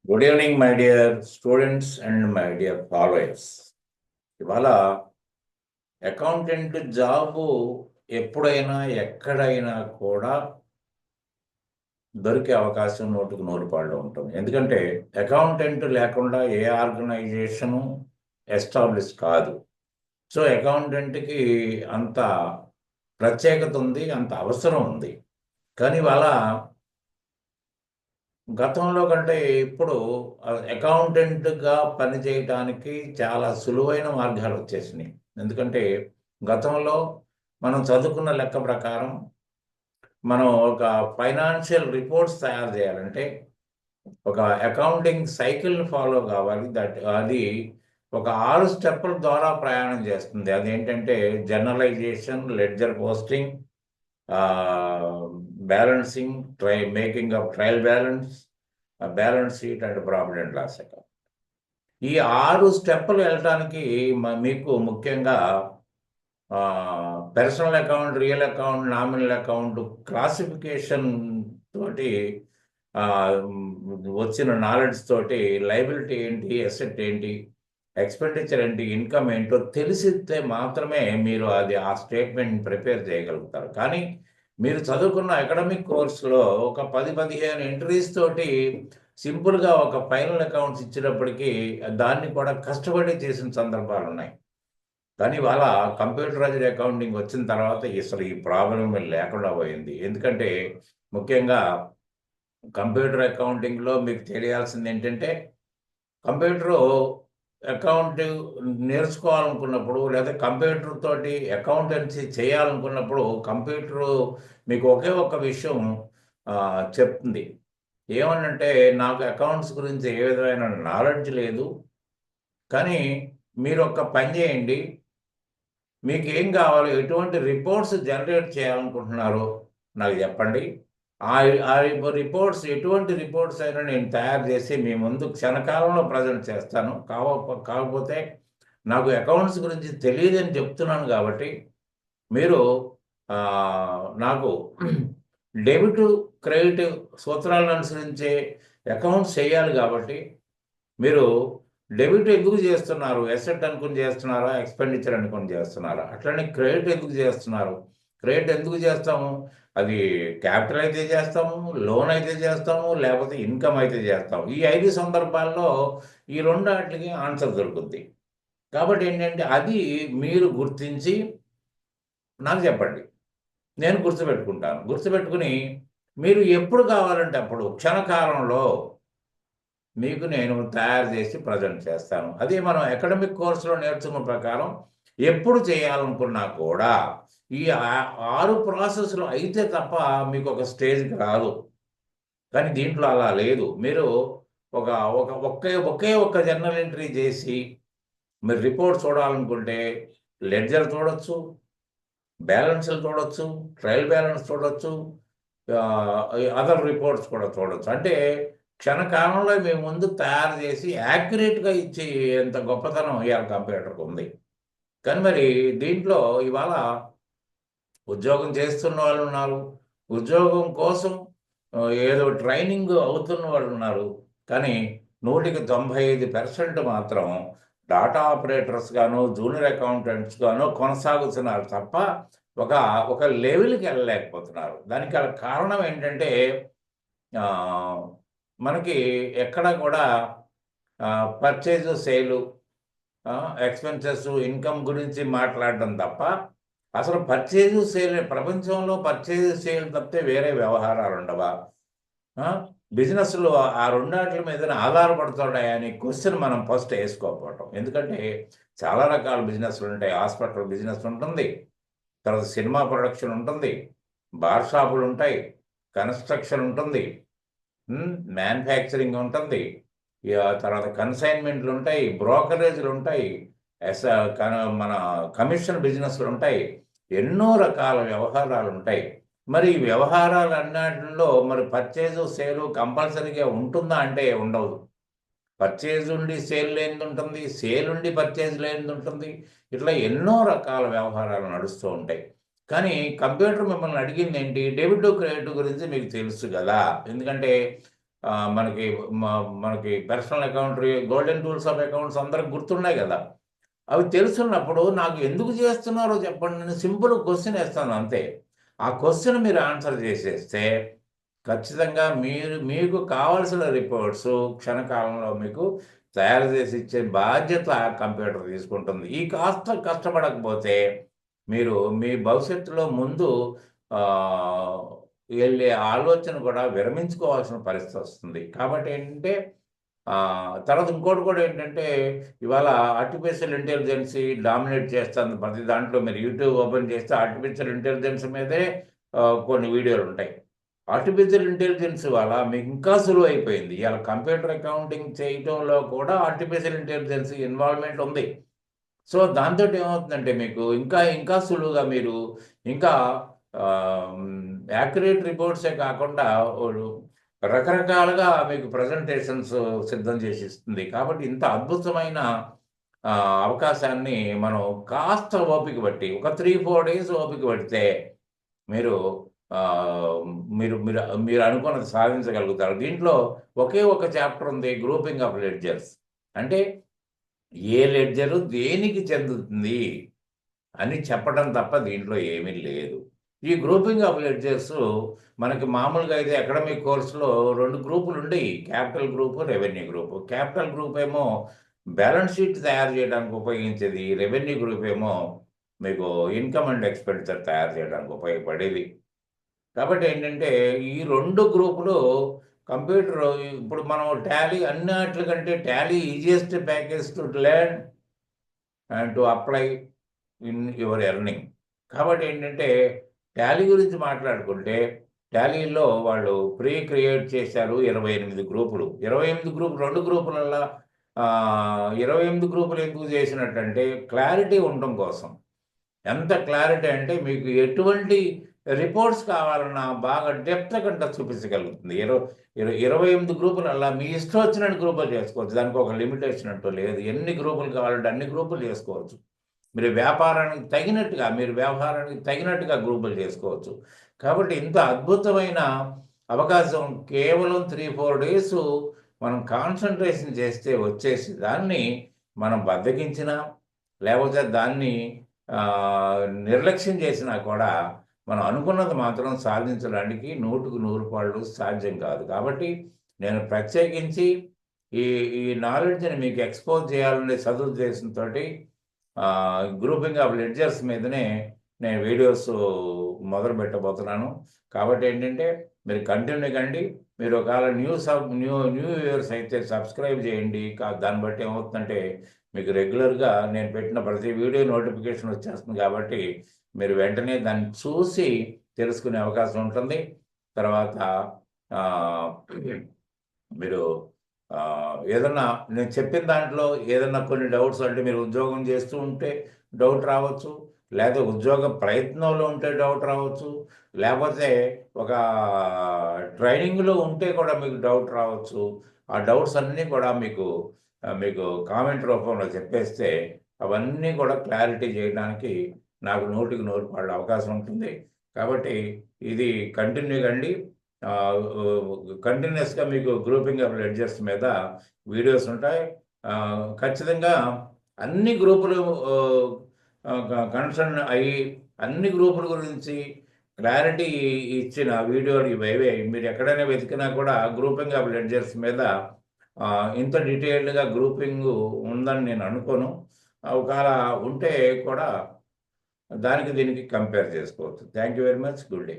Good evening my dear students and my dear followers. ఇవాళ accountant job ఎప్పుడైనా ఎక్కడైనా కూడా దొరికే అవకాశం నూటికి నూరు పాళ్ళు ఉంటుంది. ఎందుకంటే అకౌంటెంట్ లేకుండా ఏ ఆర్గనైజేషను ఎస్టాబ్లిష్ కాదు. సో అకౌంటెంట్కి అంత ప్రత్యేకత ఉంది, అంత అవసరం ఉంది. కానీ ఇవాళ గతంలో కంటే ఇప్పుడు అకౌంటెంట్గా పనిచేయటానికి చాలా సులువైన మార్గాలు వచ్చేసినాయి. ఎందుకంటే గతంలో మనం చదువుకున్న లెక్క ప్రకారం మనం ఒక ఫైనాన్షియల్ రిపోర్ట్స్ తయారు చేయాలంటే ఒక అకౌంటింగ్ సైకిల్ని ఫాలో కావాలి. అది ఒక 6 స్టెప్పుల ద్వారా ప్రయాణం చేస్తుంది. అదేంటంటే journalisation, ledger posting, balancing, making of trial balance sheet and profit and loss account. ఈ 6 స్టెప్పులు వెళ్ళటానికి మీకు ముఖ్యంగా personal account, real account, nominal account classification తోటి వచ్చిన నాలెడ్జ్ తోటి లయబిలిటీ ఏంటి, అసెట్ ఏంటి, ఎక్స్పెండిచర్ ఏంటి, ఇన్కమ్ ఏంటో తెలిసితే మాత్రమే మీరు ఆ స్టేట్మెంట్ ప్రిపేర్ చేయగలుగుతారు. కానీ మీరు చదువుకున్న అకాడమిక్ కోర్సులో ఒక 10-15 ఎంట్రీస్ తోటి సింపుల్గా ఒక ఫైనల్ అకౌంట్స్ ఇచ్చినప్పటికీ దాన్ని కూడా కష్టపడి చేసిన సందర్భాలు ఉన్నాయి. కానీ ఇవాళ కంప్యూటరైజ్డ్ అకౌంటింగ్ వచ్చిన తర్వాత అసలు ఈ ప్రాబ్లం లేకుండా పోయింది. ఎందుకంటే ముఖ్యంగా కంప్యూటర్ అకౌంటింగ్లో మీకు తెలియాల్సింది ఏంటంటే కంప్యూటరు అకౌంట్ నేర్చుకోవాలనుకున్నప్పుడు లేదా కంప్యూటర్ తోటి అకౌంటెన్సీ చేయాలనుకున్నప్పుడు కంప్యూటరు మీకు ఒకే ఒక్క విషయం చెప్తుంది. ఏమనంటే నాకు అకౌంట్స్ గురించి ఏ విధమైన నాలెడ్జ్ లేదు, కానీ మీరు ఒక పని చేయండి, మీకు ఏం కావాలో, ఎటువంటి రిపోర్ట్స్ జనరేట్ చేయాలనుకుంటున్నారో నాకు చెప్పండి. ఆ రిపోర్ట్స్ ఎటువంటి రిపోర్ట్స్ అయినా నేను తయారు చేసి మీ ముందు క్షణకాలంలో ప్రజెంట్ చేస్తాను. కాకపోతే నాకు అకౌంట్స్ గురించి తెలియదని చెప్తున్నాను కాబట్టి మీరు నాకు డెబిట్ క్రెడిట్ సూత్రాలను అనుసరించే అకౌంట్స్ చేయాలి. కాబట్టి మీరు డెబిట్ ఎందుకు చేస్తున్నారు, ఎసెట్ అనుకుని చేస్తున్నారా, ఎక్స్పెండిచర్ అనుకుని చేస్తున్నారా, అట్లనే క్రెడిట్ ఎందుకు చేస్తున్నారు, క్రెడిట్ ఎందుకు చేస్తాము, అది క్యాపిటల్ అయితే చేస్తాము, లోన్ అయితే చేస్తాము, లేకపోతే ఇన్కమ్ అయితే చేస్తాము. ఈ 5 సందర్భాల్లో ఈ 2 వాటికి ఆన్సర్ దొరుకుద్ది. కాబట్టి ఏంటంటే అది మీరు గుర్తించి నాకు చెప్పండి, నేను గుర్తుపెట్టుకుంటాను. గుర్తుపెట్టుకుని మీరు ఎప్పుడు కావాలంటే అప్పుడు క్షణకాలంలో మీకు నేను తయారు చేసి ప్రజెంట్ చేస్తాను. అదే మనం అకాడమిక్ కోర్సులో నేర్చుకున్న ప్రకారం ఎప్పుడు చేయాలనుకున్నా కూడా ఈ 6 ప్రాసెస్లు అయితే తప్ప మీకు ఒక స్టేజ్కి రాదు. కానీ దీంట్లో అలా లేదు. మీరు ఒక ఒకే ఒక్క జర్నల్ ఎంట్రీ చేసి మీరు రిపోర్ట్ చూడాలనుకుంటే లెడ్జర్ చూడొచ్చు, బ్యాలెన్స్లు చూడొచ్చు, ట్రయల్ బ్యాలెన్స్ చూడొచ్చు, అదర్ రిపోర్ట్స్ కూడా చూడొచ్చు. అంటే క్షణకాలంలో మేము ముందు తయారు చేసి యాక్యురేట్గా ఇచ్చి ఎంత గొప్పతనం ఇవాళ కంప్యూటర్కి ఉంది. కానీ మరి దీంట్లో ఇవాళ ఉద్యోగం చేస్తున్న వాళ్ళు ఉన్నారు, ఉద్యోగం కోసం ఏదో ట్రైనింగ్ అవుతున్న వాళ్ళు ఉన్నారు. కానీ 195% మాత్రం డాటా ఆపరేటర్స్ గాను, జూనియర్ అకౌంటెంట్స్ గాను కొనసాగుతున్నారు తప్ప ఒక లెవెల్కి వెళ్ళలేకపోతున్నారు. దానికి కారణం ఏంటంటే మనకి ఎక్కడ కూడా పర్చేజ్, సేలు, ఎక్స్పెన్సెస్, ఇన్కమ్ గురించి మాట్లాడడం తప్ప అసలు పర్చేజ్ సేల్, ప్రపంచంలో పర్చేజ్ సేల్ తప్పితే వేరే వ్యవహారాలు ఉండవా, బిజినెస్లు ఆ 2 వాటి మీద ఆధారపడుతున్నాయి అని క్వశ్చన్ మనం ఫస్ట్ వేసుకోకపోవటం. ఎందుకంటే చాలా రకాల బిజినెస్లు ఉంటాయి. హాస్పిటల్ బిజినెస్ ఉంటుంది, తర్వాత సినిమా ప్రొడక్షన్ ఉంటుంది, బార్ షాపులు ఉంటాయి, కన్స్ట్రక్షన్ ఉంటుంది, మ్యానుఫ్యాక్చరింగ్ ఉంటుంది, తర్వాత కన్సైన్మెంట్లు ఉంటాయి, బ్రోకరేజ్లు ఉంటాయి, మన కమిషన్ బిజినెస్లు ఉంటాయి, ఎన్నో రకాల వ్యవహారాలు ఉంటాయి. మరి ఈ వ్యవహారాలు అన్నిటిలో మరి పర్చేజు సేలు కంపల్సరీగా ఉంటుందా అంటే ఉండదు. పర్చేజ్ ఉండి సేల్ లేనిది ఉంటుంది, సేల్ ఉండి పర్చేజ్ లేనిది ఉంటుంది. ఇట్లా ఎన్నో రకాల వ్యవహారాలు నడుస్తూ ఉంటాయి. కానీ కంప్యూటర్ మిమ్మల్ని అడిగింది ఏంటి, డెబిట్ క్రెడిట్ గురించి మీకు తెలుసు కదా. ఎందుకంటే మనకి మనకి personal account, golden rules of accounts అందరికి గుర్తున్నాయి కదా. అవి తెలుసున్నప్పుడు నాకు ఎందుకు చేస్తున్నారో చెప్పండి, నేను సింపుల్ క్వశ్చన్ వేస్తాను అంతే. ఆ క్వశ్చన్ మీరు ఆన్సర్ చేసేస్తే ఖచ్చితంగా మీకు కావాల్సిన రిపోర్ట్స్ క్షణకాలంలో మీకు తయారు చేసి ఇచ్చే బాధ్యత కంప్యూటర్ తీసుకుంటుంది. ఈ కాస్త కష్టపడకపోతే మీరు మీ భవిష్యత్తులో ముందు వెళ్ళే ఆలోచన కూడా విరమించుకోవాల్సిన పరిస్థితి వస్తుంది. కాబట్టి ఏంటంటే తర్వాత ఇంకోటి కూడా ఏంటంటే, ఇవాళ ఆర్టిఫిషియల్ ఇంటెలిజెన్సీ డామినేట్ చేస్తుంది ప్రతి దాంట్లో. మీరు యూట్యూబ్ ఓపెన్ చేస్తే ఆర్టిఫిషియల్ ఇంటెలిజెన్స్ మీదే కొన్ని వీడియోలు ఉంటాయి. ఆర్టిఫిషియల్ ఇంటెలిజెన్స్ వల్ల మీకు ఇంకా సులువైపోయింది. ఇవాళ కంప్యూటర్ అకౌంటింగ్ చేయటంలో కూడా ఆర్టిఫిషియల్ ఇంటెలిజెన్స్ ఇన్వాల్వ్మెంట్ ఉంది. సో దాంతో ఏమవుతుందంటే మీకు ఇంకా ఇంకా సులువుగా మీరు ఇంకా యాక్యురేట్ రిపోర్ట్సే కాకుండా రకరకాలుగా మీకు ప్రజెంటేషన్స్ సిద్ధం చేసి ఇస్తుంది. కాబట్టి ఇంత అద్భుతమైన అవకాశాన్ని మనం కాస్త ఓపిక బట్టి ఒక 3-4 డేస్ ఓపిక పడితే మీరు మీరు మీరు మీరు అనుకున్నది సాధించగలుగుతారు. దీంట్లో ఒకే ఒక చాప్టర్ ఉంది, గ్రూపింగ్ ఆఫ్ లెడ్జర్స్. అంటే ఏ లెడ్జరు దేనికి చెందుతుంది అని చెప్పడం తప్ప దీంట్లో ఏమీ లేదు. ఈ గ్రూపింగ్ ఆఫ్ లెడ్జర్స్ మనకి మామూలుగా అయితే అకాడమిక్ కోర్సులో 2 గ్రూపులు ఉండేవి. Capital group, revenue group. Capital group ఏమో బ్యాలెన్స్ షీట్ తయారు చేయడానికి ఉపయోగించేది. రెవెన్యూ గ్రూప్ ఏమో మీకు ఇన్కమ్ అండ్ ఎక్స్‌పెండిచర్ తయారు చేయడానికి ఉపయోగపడేది. కాబట్టి ఏంటంటే ఈ 2 గ్రూపులు కంప్యూటర్ ఇప్పుడు మనం టాలీ అన్నిట్లకంటే Tally easiest package to learn and to apply in your earning. కాబట్టి ఏంటంటే టాలీ గురించి మాట్లాడుకుంటే టాలీలో వాళ్ళు ప్రీ క్రియేట్ చేశారు 28 గ్రూపులు. 28 గ్రూపులు 2 గ్రూపులల్లా 28 గ్రూపులు ఎందుకు చేసినట్టంటే క్లారిటీ ఉండటం కోసం. ఎంత క్లారిటీ అంటే మీకు ఎటువంటి రిపోర్ట్స్ కావాలన్నా బాగా డెప్త్‌గా చూపించగలుగుతుంది. 28 గ్రూపులల్లా మీ ఇష్టం వచ్చినన్ని గ్రూపులు చేసుకోవచ్చు. దానికి ఒక లిమిటేషన్ అంటూ లేదు. ఎన్ని గ్రూపులు కావాలంటే అన్ని గ్రూపులు చేసుకోవచ్చు. మీరు వ్యవహారానికి తగినట్టుగా గ్రూపులు చేసుకోవచ్చు. కాబట్టి ఇంత అద్భుతమైన అవకాశం కేవలం 3-4 డేస్ మనం కాన్సంట్రేషన్ చేస్తే వచ్చేసి దాన్ని మనం బద్ధకించినా, లేకపోతే దాన్ని నిర్లక్ష్యం చేసినా కూడా మనం అనుకున్నది మాత్రం సాధించడానికి 100కు 100 పాళ్ళు సాధ్యం కాదు. కాబట్టి నేను ప్రత్యేకించి ఈ ఈ నాలెడ్జ్‌ని మీకు ఎక్స్‌పోజ్ చేయాలనే సదుద్దేశంతోటి గ్రూపింగ్ ఆఫ్ లెడ్జర్స్ మీదనే నేను వీడియోస్ మొదలు పెట్టబోతున్నాను. కాబట్టి ఏంటంటే మీరు కంటిన్యూ కండి. మీరు ఒకవేళ న్యూ వ్యూయర్స్ అయితే సబ్స్క్రైబ్ చేయండి. దాన్ని బట్టి ఏమవుతుందంటే మీకు రెగ్యులర్‌గా నేను పెట్టిన ప్రతి వీడియో నోటిఫికేషన్ వచ్చేస్తుంది. కాబట్టి మీరు వెంటనే దాన్ని చూసి తెలుసుకునే అవకాశం ఉంటుంది. తర్వాత మీరు ఏదన్నా నేను చెప్పిన దాంట్లో ఏదన్నా కొన్ని డౌట్స్ అంటే మీరు ఉద్యోగం చేస్తూ ఉంటే డౌట్ రావచ్చు, లేదా ఉద్యోగ ప్రయత్నంలో ఉంటే డౌట్ రావచ్చు, లేకపోతే ఒక ట్రైనింగ్‌లో ఉంటే కూడా మీకు డౌట్ రావచ్చు. ఆ డౌట్స్ అన్నీ కూడా మీకు కామెంట్ రూపంలో చెప్పేస్తే అవన్నీ కూడా క్లారిటీ చేయడానికి నాకు 100కి 100 పాళ్ళు అవకాశం ఉంటుంది. కాబట్టి ఇది కంటిన్యూ కండి. కంటిన్యూస్‌గా మీకు గ్రూపింగ్ ఆఫ్ లెడ్జర్స్ మీద వీడియోస్ ఉంటాయి. ఖచ్చితంగా అన్ని గ్రూపులు కన్సర్న్ అయ్యి అన్ని గ్రూపుల గురించి క్లారిటీ ఇచ్చిన వీడియోలు ఇవే. మీరు ఎక్కడైనా వెతికినా కూడా గ్రూపింగ్ ఆఫ్ లెడ్జర్స్ మీద ఇంత డీటెయిల్డ్‌గా గ్రూపింగ్ ఉందని నేను అనుకోను. ఒకవేళ ఉంటే కూడా దానికి దీనికి కంపేర్ చేసుకోవచ్చు. Thank you very much. Good day.